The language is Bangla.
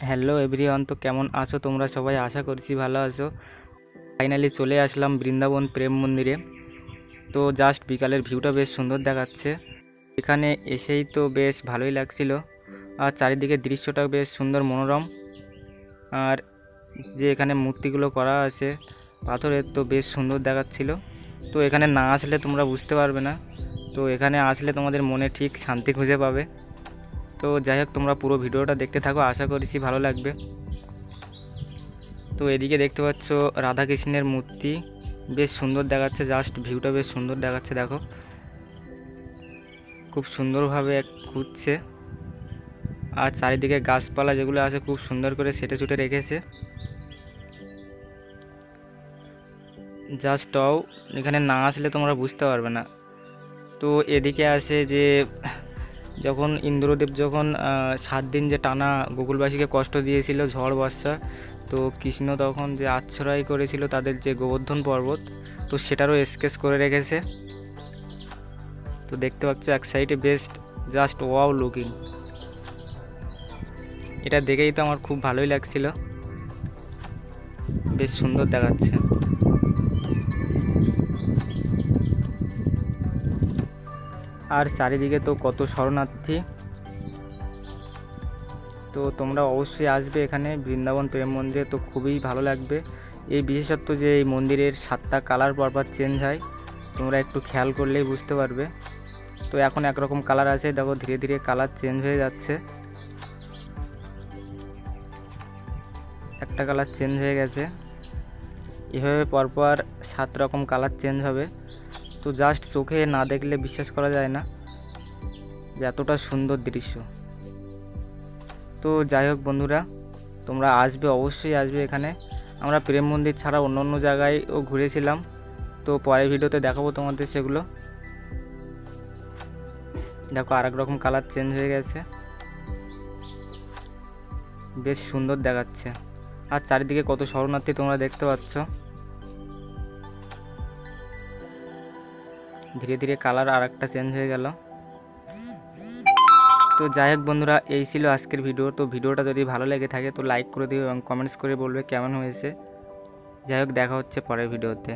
হ্যালো এভরিওয়ান, তো কেমন আছো তোমরা সবাই? আশা করছি ভালো আছো। ফাইনালি চলে আসলাম বৃন্দাবন প্রেম মন্দিরে। তো জাস্ট বিকালের ভিউটা বেশ সুন্দর দেখাচ্ছে। এখানে এসেই তো বেশ ভালোই লাগছিল, আর চারিদিকে দৃশ্যটা বেশ সুন্দর মনোরম। আর যে এখানে মূর্তিগুলো করা আছে পাথরের, তো বেশ সুন্দর দেখাচ্ছিল। তো এখানে না আসলে তোমরা বুঝতে পারবে না, তো এখানে আসলে তোমাদের মনে ঠিক শান্তি খুঁজে পাবে। তো যাই হোক, তোমরা পুরো ভিডিওটা দেখতে থাকো, আশা করছি ভালো লাগবে। তো এদিকে দেখতে পাচ্ছ রাধা কৃষ্ণের মূর্তি, বেশ সুন্দর দেখাচ্ছে। জাস্ট ভিউটা বেশ সুন্দর দেখাচ্ছে, দেখো খুব সুন্দরভাবে ঘুরছে। আর চারিদিকে গাছপালা যেগুলো আছে খুব সুন্দর করে সেটে ছুটে রেখেছে। জাস্ট এখানে না আসলে তোমরা বুঝতে পারবে না। তো এদিকে আসে যে যখন ইন্দ্রদেব 7 দিন যে টানা গোকুলবাসীকে কষ্ট দিয়েছিল ঝড় বর্ষা, তো কৃষ্ণ তখন যে আশ্রয় করেছিল তাদের যে গোবর্ধন পর্বত, তো সেটারও স্কেচ করে রেখেছে। তো দেখতে পাচ্ছ এক সাইডে বেস্ট, জাস্ট ওয়াও লুকিং। এটা দেখেই তো আমার খুব ভালোই লাগছিল, বেশ সুন্দর দেখাচ্ছে। আর চারিদিকে তো কত শরণার্থী। তো তোমরা অবশ্যই আসবে এখানে বৃন্দাবন প্রেম মন্দিরে, তো খুবই ভালো লাগবে। এই বিশেষত্ব যে এই মন্দিরের 7টা কালার পরপর চেঞ্জ হয়, তোমরা একটু খেয়াল করলেই বুঝতে পারবে। তো এখন একরকম কালার আছে, দেখো ধীরে ধীরে কালার চেঞ্জ হয়ে যাচ্ছে। একটা কালার চেঞ্জ হয়ে গেছে, এভাবে পরপর 7 রকম কালার চেঞ্জ হবে। তো জাস্ট চোখে না দেখলে বিশ্বাস করা যায় না যে এতটা সুন্দর দৃশ্য। তো যাই হোক বন্ধুরা, তোমরা আসবে, অবশ্যই আসবে এখানে। আমরা প্রেম মন্দির ছাড়া অন্য অন্য জায়গায়ও ঘুরেছিলাম, তো পরের ভিডিওতে দেখাবো তোমাদের সেগুলো। দেখো আর এক রকম কালার চেঞ্জ হয়ে গেছে, বেশ সুন্দর দেখাচ্ছে। আর চারিদিকে কত শরণার্থী তোমরা দেখতে পাচ্ছ। ধীরে ধীরে কালার আর একটা চেঞ্জ হয়ে গেল। তো যাই হোক বন্ধুরা, এই ছিল আজকের ভিডিও। তো ভিডিওটা যদি ভালো লেগে থাকে তো লাইক করে দিও এবং কমেন্টস করে বলবে কেমন হয়েছে। যাই হোক, দেখা হচ্ছে পরের ভিডিওতে।